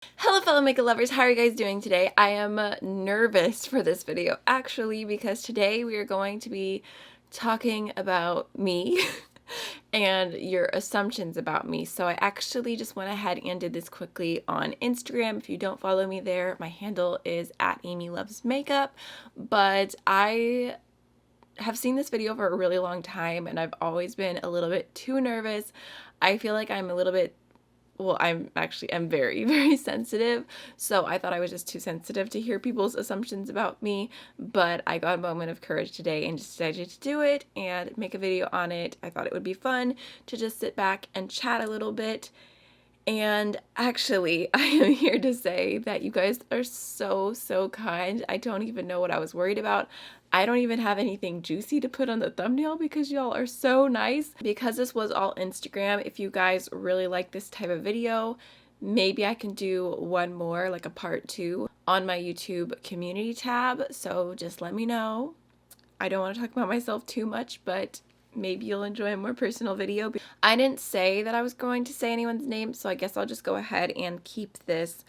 Hello fellow makeup lovers, how are you guys doing today? I am nervous for this video actually because today we are going to be talking about me and your assumptions about me. So I actually just went ahead and did this quickly on Instagram. If you don't follow me there, my handle is at AMYLOVESmakeup, but I have seen this video for a really long time and I've always been a little bit too nervous. I feel like I'm a little bit I'm very, very sensitive, so I thought I was just too sensitive to hear people's assumptions about me, but I got a moment of courage today and just decided to do it and make a video on it. I thought it would be fun to just sit back and chat a little bit. And actually, I am here to say that you guys are so, so kind. I don't even know what I was worried about. I don't even have anything juicy to put on the thumbnail because y'all are so nice. Because this was all Instagram, if you guys really like this type of video, maybe I can do one more, like a part 2, on my YouTube community tab. So just let me know. I don't want to talk about myself too much, but maybe you'll enjoy a more personal video. I didn't say that I was going to say anyone's name, so I guess I'll just go ahead and keep this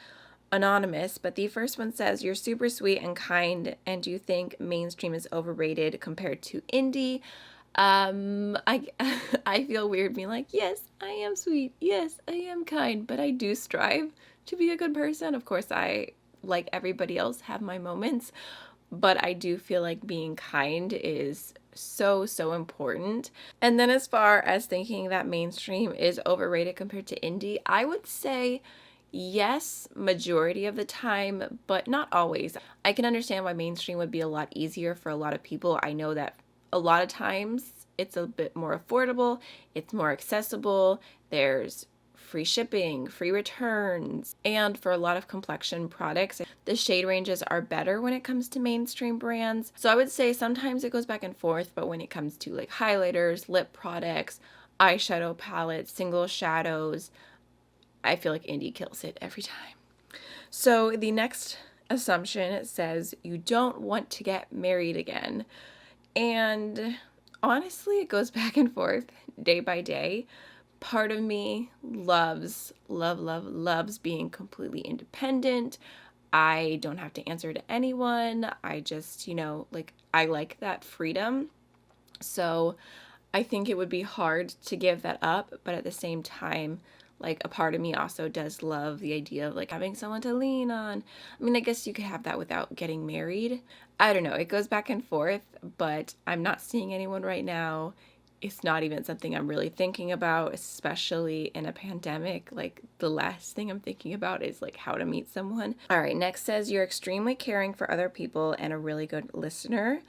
anonymous. But the first one says, you're super sweet and kind, and you think mainstream is overrated compared to indie. I I feel weird being like, yes, I am sweet, yes, I am kind, but I do strive to be a good person. Of course, I, like everybody else, have my moments, but I do feel like being kind is so, so important. And then as far as thinking that mainstream is overrated compared to indie, I would say yes, majority of the time, but not always. I can understand why mainstream would be a lot easier for a lot of people. I know that a lot of times it's a bit more affordable, it's more accessible, there's free shipping, free returns, and for a lot of complexion products, the shade ranges are better when it comes to mainstream brands. So I would say sometimes it goes back and forth, but when it comes to like highlighters, lip products, eyeshadow palettes, single shadows, I feel like indie kills it every time. So the next assumption says you don't want to get married again. And honestly, it goes back and forth day by day. Part of me loves being completely independent. I don't have to answer to anyone. I just, like, I like that freedom. So I think it would be hard to give that up, but at the same time, like, a part of me also does love the idea of like having someone to lean on. I mean, I guess you could have that without getting married. I don't know, it goes back and forth, but I'm not seeing anyone right now. It's not even something I'm really thinking about, especially in a pandemic. Like, the last thing I'm thinking about is like how to meet someone. All right, next says you're extremely caring for other people and a really good listener.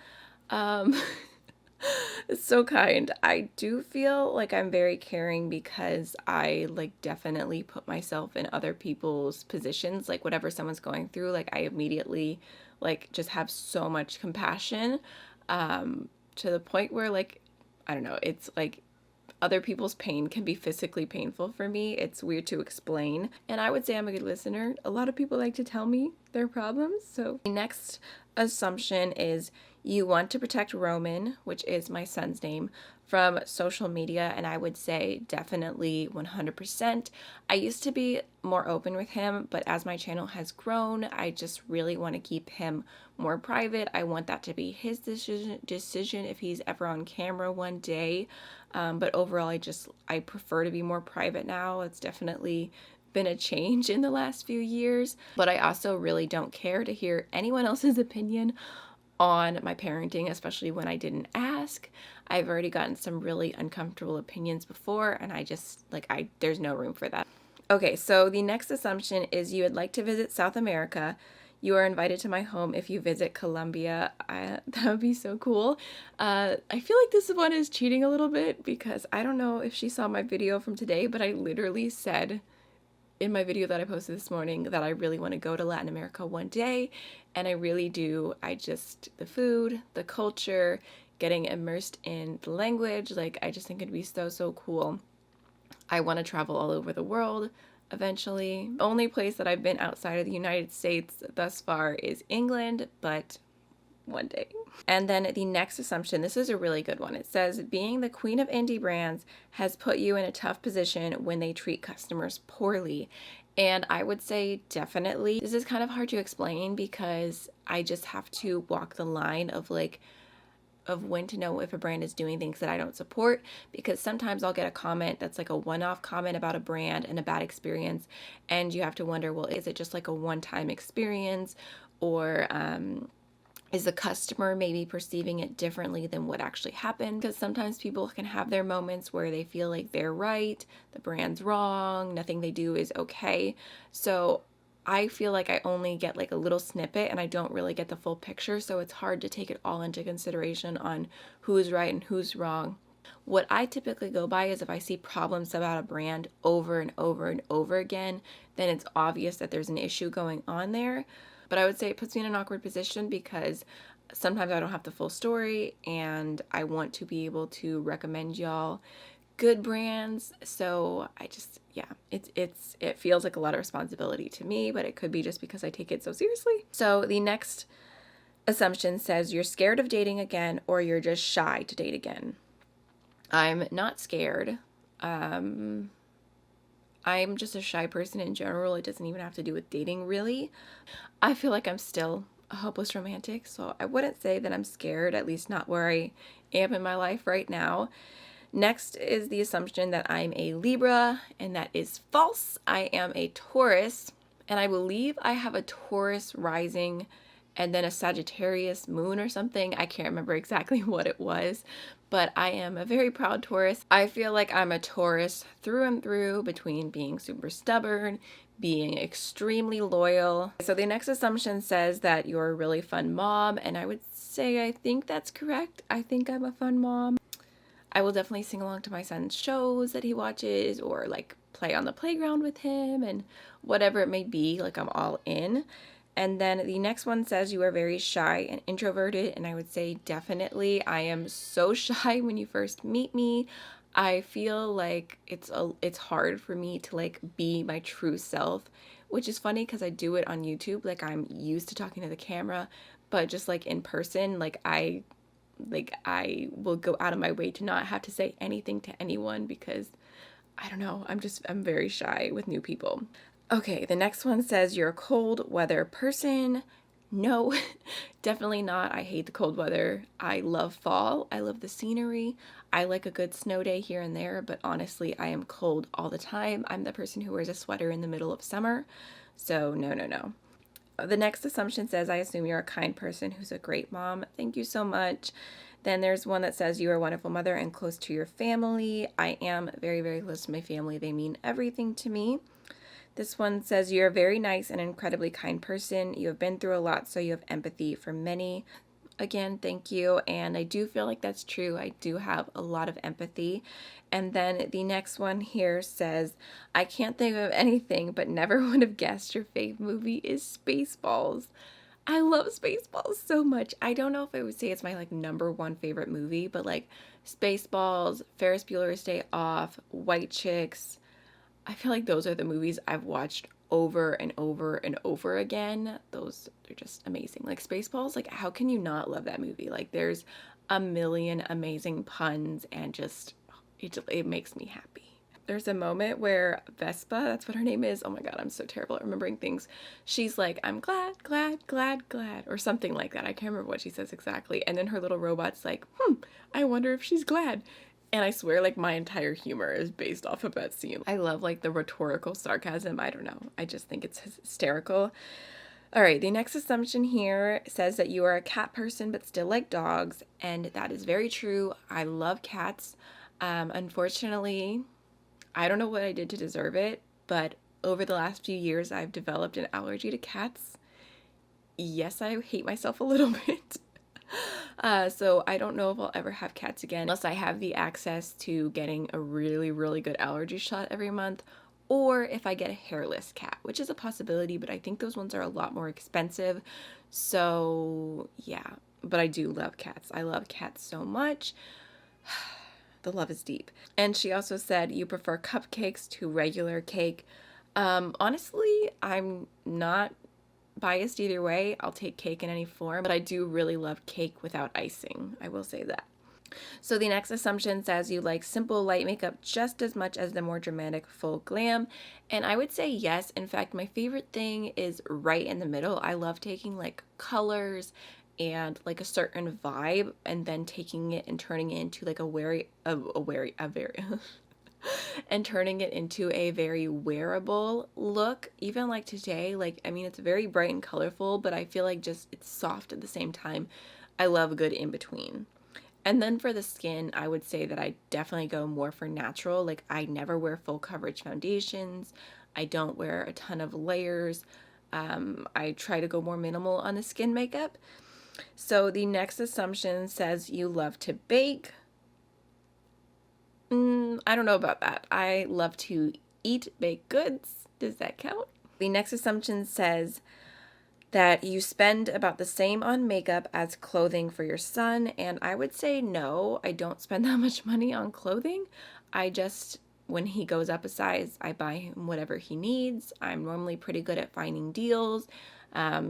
It's so kind. I do feel like I'm very caring because I like definitely put myself in other people's positions. Like whatever someone's going through, like I immediately like just have so much compassion, to the point where like, I don't know, it's like other people's pain can be physically painful for me. It's weird to explain. And I would say I'm a good listener. A lot of people like to tell me their problems. So the next assumption is you want to protect Roman, which is my son's name, from social media. And I would say definitely 100%. I used to be more open with him, but as my channel has grown, I just really want to keep him more private. I want that to be his decision if he's ever on camera one day. But overall, I prefer to be more private now. It's definitely been a change in the last few years, but I also really don't care to hear anyone else's opinion on my parenting, especially when I didn't ask. I've already gotten some really uncomfortable opinions before, and there's no room for that. Okay, so the next assumption is you would like to visit South America. You are invited to my home if you visit Colombia. That would be so cool. I feel like this one is cheating a little bit because I don't know if she saw my video from today, but I literally said in my video that I posted this morning that I really want to go to Latin America one day, and I really do. The food, the culture, getting immersed in the language, like I just think it'd be so, so cool. I want to travel all over the world eventually. The only place that I've been outside of the United States thus far is England, but one day. And then the next assumption, this is a really good one. It says, being the queen of indie brands has put you in a tough position when they treat customers poorly. And I would say definitely. This is kind of hard to explain because I just have to walk the line of like, of when to know if a brand is doing things that I don't support, because sometimes I'll get a comment that's like a one-off comment about a brand and a bad experience, and you have to wonder, well, is it just like a one-time experience, or is the customer maybe perceiving it differently than what actually happened? Because sometimes people can have their moments where they feel like they're right, the brand's wrong, nothing they do is okay. So I feel like I only get like a little snippet and I don't really get the full picture, so it's hard to take it all into consideration on who's right and who's wrong. What I typically go by is if I see problems about a brand over and over and over again, then it's obvious that there's an issue going on there. But I would say it puts me in an awkward position because sometimes I don't have the full story and I want to be able to recommend y'all good brands. So I just, yeah, it feels like a lot of responsibility to me, but it could be just because I take it so seriously. So the next assumption says you're scared of dating again or you're just shy to date again. I'm not scared. I'm just a shy person in general. It doesn't even have to do with dating, really. I feel like I'm still a hopeless romantic, so I wouldn't say that I'm scared, at least not where I am in my life right now. Next is the assumption that I'm a Libra, and that is false. I am a Taurus, and I believe I have a Taurus rising and then a Sagittarius moon or something. I can't remember exactly what it was, but I am a very proud Taurus. I feel like I'm a Taurus through and through, between being super stubborn, being extremely loyal. So the next assumption says that you're a really fun mom, and I would say I think that's correct. I think I'm a fun mom. I will definitely sing along to my son's shows that he watches, or like play on the playground with him and whatever it may be. Like, I'm all in. And then the next one says you are very shy and introverted, and I would say definitely. I am so shy when you first meet me. I feel like it's hard for me to like be my true self, which is funny because I do it on YouTube. Like, I'm used to talking to the camera, but just like in person, I will go out of my way to not have to say anything to anyone because I don't know, I'm very shy with new people. Okay, the next one says you're a cold weather person. No, definitely not. I hate the cold weather. I love fall. I love the scenery. I like a good snow day here and there, but honestly, I am cold all the time. I'm the person who wears a sweater in the middle of summer. So no, no, no. The next assumption says, I assume you're a kind person who's a great mom. Thank you so much. Then there's one that says you are a wonderful mother and close to your family. I am very, very close to my family. They mean everything to me. This one says you're a very nice and incredibly kind person. You have been through a lot, so you have empathy for many. Again, thank you. And I do feel like that's true. I do have a lot of empathy. And then the next one here says, I can't think of anything, but never would have guessed your fave movie is Spaceballs. I love Spaceballs so much. I don't know if I would say it's my like number one favorite movie, but like Spaceballs, Ferris Bueller's Day Off, White Chicks, I feel like those are the movies I've watched over and over and over again. Those are just amazing. Like Spaceballs, like how can you not love that movie? Like there's a million amazing puns and just it makes me happy. There's a moment where Vespa, that's what her name is. Oh my God, I'm so terrible at remembering things. She's like, I'm glad, glad, glad, glad, or something like that. I can't remember what she says exactly. And then her little robot's like, I wonder if she's glad. And I swear, like, my entire humor is based off of that scene. I love, like, the rhetorical sarcasm. I don't know. I just think it's hysterical. All right, the next assumption here says that you are a cat person but still like dogs, and that is very true. I love cats. Unfortunately, I don't know what I did to deserve it, but over the last few years, I've developed an allergy to cats. Yes, I hate myself a little bit. So I don't know if I'll ever have cats again unless I have the access to getting a really, really good allergy shot every month, or if I get a hairless cat, which is a possibility, but I think those ones are a lot more expensive. So yeah, but I do love cats. I love cats so much. The love is deep. And she also said you prefer cupcakes to regular cake. Honestly, I'm not biased either way. I'll take cake in any form, but I do really love cake without icing. I will say that. So the next assumption says you like simple light makeup just as much as the more dramatic full glam. And I would say yes. In fact, my favorite thing is right in the middle. I love taking like colors and like a certain vibe and then taking it and turning it into like a very and turning it into a very wearable look. Even like today, like, I mean, it's very bright and colorful, but I feel like just it's soft at the same time. I love a good in between. And then for the skin, I would say that I definitely go more for natural. Like, I never wear full coverage foundations. I don't wear a ton of layers. I try to go more minimal on the skin makeup. So the next assumption says you love to bake. I don't know about that. I love to eat baked goods. Does that count? The next assumption says that you spend about the same on makeup as clothing for your son, and I would say no, I don't spend that much money on clothing. I just, when he goes up a size, I buy him whatever he needs. I'm normally pretty good at finding deals.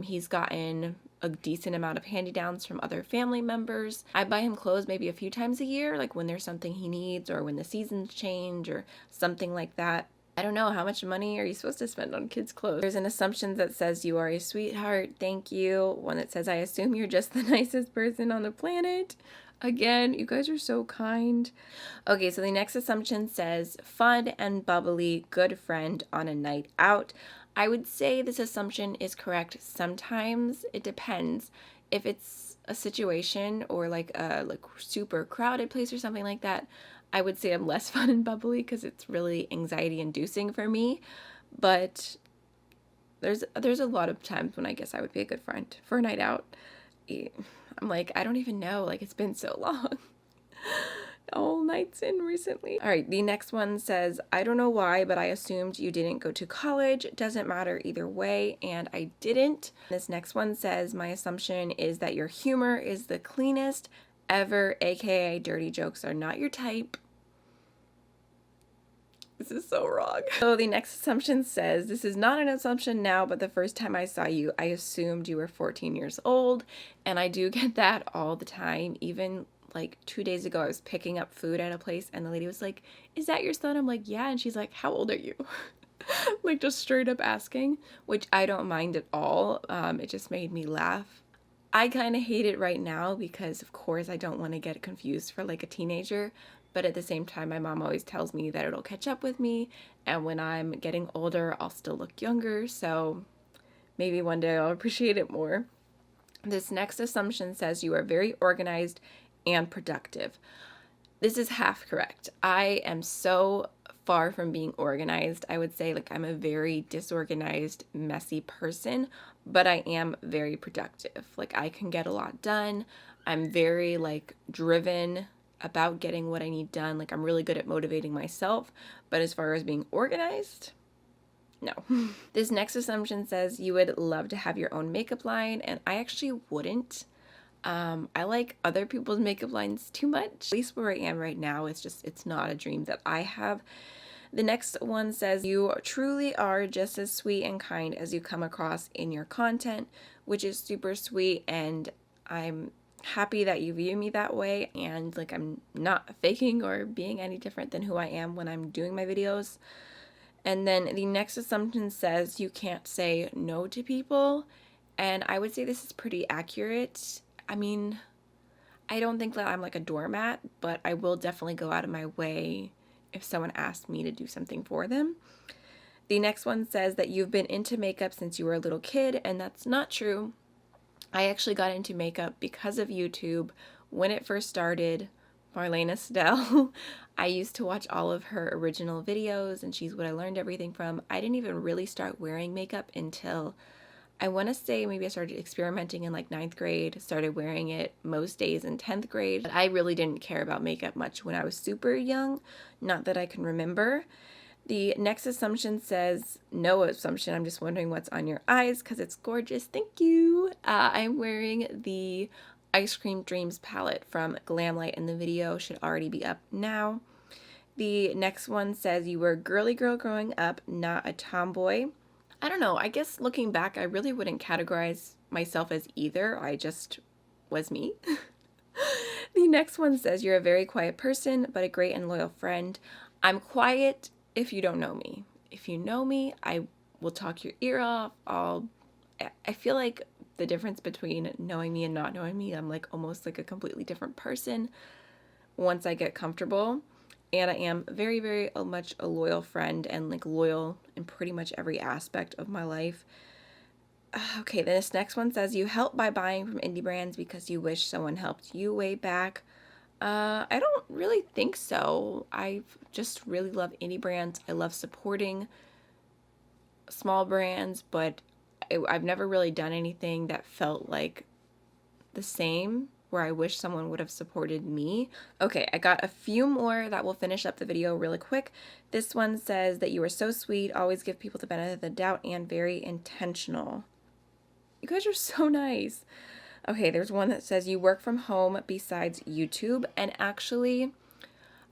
He's gotten a decent amount of hand-me-downs from other family members. I buy him clothes maybe a few times a year, like when there's something he needs or when the seasons change or something like that. I don't know, how much money are you supposed to spend on kids' clothes? There's an assumption that says you are a sweetheart, thank you. One that says I assume you're just the nicest person on the planet. Again, you guys are so kind. Okay, so the next assumption says fun and bubbly, good friend on a night out. I would say this assumption is correct sometimes. It depends. If it's a situation or like a super crowded place or something like that, I would say I'm less fun and bubbly because it's really anxiety inducing for me. But there's a lot of times when I guess I would be a good friend for a night out. I'm like, I don't even know, like it's been so long. All nights in recently. All right, the next one says, I don't know why, but I assumed you didn't go to college. It doesn't matter either way, and I didn't. This next one says, my assumption is that your humor is the cleanest ever, aka dirty jokes are not your type. This is so wrong. So the next assumption says, this is not an assumption now, but the first time I saw you, I assumed you were 14 years old. And I do get that all the time. Even like 2 days ago, I was picking up food at a place and the lady was like, is that your son? I'm like, yeah. And she's like, how old are you? Like just straight up asking, which I don't mind at all. It just made me laugh. I kind of hate it right now because of course I don't want to get confused for like a teenager. But at the same time, my mom always tells me that it'll catch up with me, and when I'm getting older, I'll still look younger, so maybe one day I'll appreciate it more. This next assumption says you are very organized and productive. This is half correct. I am so far from being organized. I would say like I'm a very disorganized, messy person, but I am very productive. Like I can get a lot done. I'm very like driven about getting what I need done. Like I'm really good at motivating myself, but as far as being organized, no. This next assumption says you would love to have your own makeup line, and I actually wouldn't. I like other people's makeup lines too much. At least where I am right now, it's not a dream that I have. The next one says you truly are just as sweet and kind as you come across in your content, which is super sweet, and I'm happy that you view me that way, and like I'm not faking or being any different than who I am when I'm doing my videos. And then the next assumption says you can't say no to people, and I would say this is pretty accurate. I mean, I don't think that I'm like a doormat, but I will definitely go out of my way if someone asked me to do something for them. The next one says that you've been into makeup since you were a little kid, and that's not true. I actually got into makeup because of YouTube when it first started. Marlene Estelle. I used to watch all of her original videos, and she's what I learned everything from. I didn't even really start wearing makeup until I want to say maybe I started experimenting in like 9th grade, started wearing it most days in 10th grade. But I really didn't care about makeup much when I was super young, not that I can remember. The next assumption says, no assumption, I'm just wondering what's on your eyes because it's gorgeous. Thank you. I'm wearing the Ice Cream Dreams palette from Glamlight, and the video should already be up now. The next one says you were a girly girl growing up, not a tomboy. I don't know, I guess looking back, I really wouldn't categorize myself as either. I just was me. The next one says, you're a very quiet person, but a great and loyal friend. I'm quiet if you don't know me. If you know me, I will talk your ear off. I feel like the difference between knowing me and not knowing me, I'm like almost like a completely different person once I get comfortable. And I am very, very much a loyal friend and like loyal in pretty much every aspect of my life. Okay, this next one says, you help by buying from indie brands because you wish someone helped you way back. I don't really think so. I just really love indie brands. I love supporting small brands, but I've never really done anything that felt like the same, where I wish someone would have supported me. Okay, I got a few more that will finish up the video really quick. This one says that you are so sweet, always give people the benefit of the doubt, and very intentional. You guys are so nice. Okay, there's one that says you work from home besides YouTube, and actually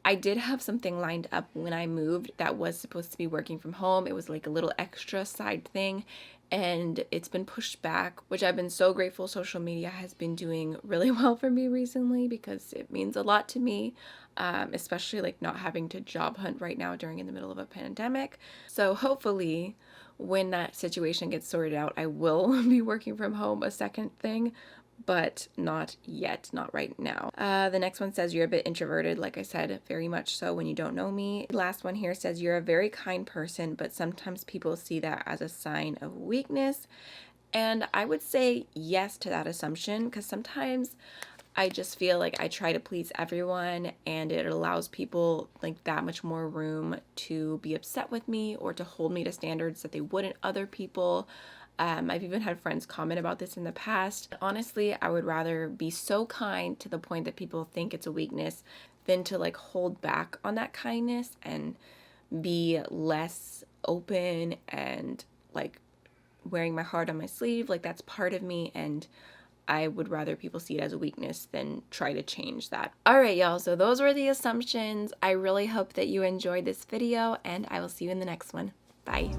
I did have something lined up when I moved that was supposed to be working from home. It was like a little extra side thing, and it's been pushed back, which I've been so grateful. Social media has been doing really well for me recently because it means a lot to me, especially like not having to job hunt right now during in the middle of a pandemic. So hopefully when that situation gets sorted out, I will be working from home a second thing, but not yet, not right now. The next one says you're a bit introverted, like I said, very much so when you don't know me. The last one here says you're a very kind person, but sometimes people see that as a sign of weakness. And I would say yes to that assumption, because sometimes I just feel like I try to please everyone, and it allows people like that much more room to be upset with me or to hold me to standards that they wouldn't other people. I've even had friends comment about this in the past. Honestly, I would rather be so kind to the point that people think it's a weakness than to like hold back on that kindness and be less open and like wearing my heart on my sleeve. Like that's part of me, and I would rather people see it as a weakness than try to change that. All right, y'all, so those were the assumptions. I really hope that you enjoyed this video, and I will see you in the next one. Bye.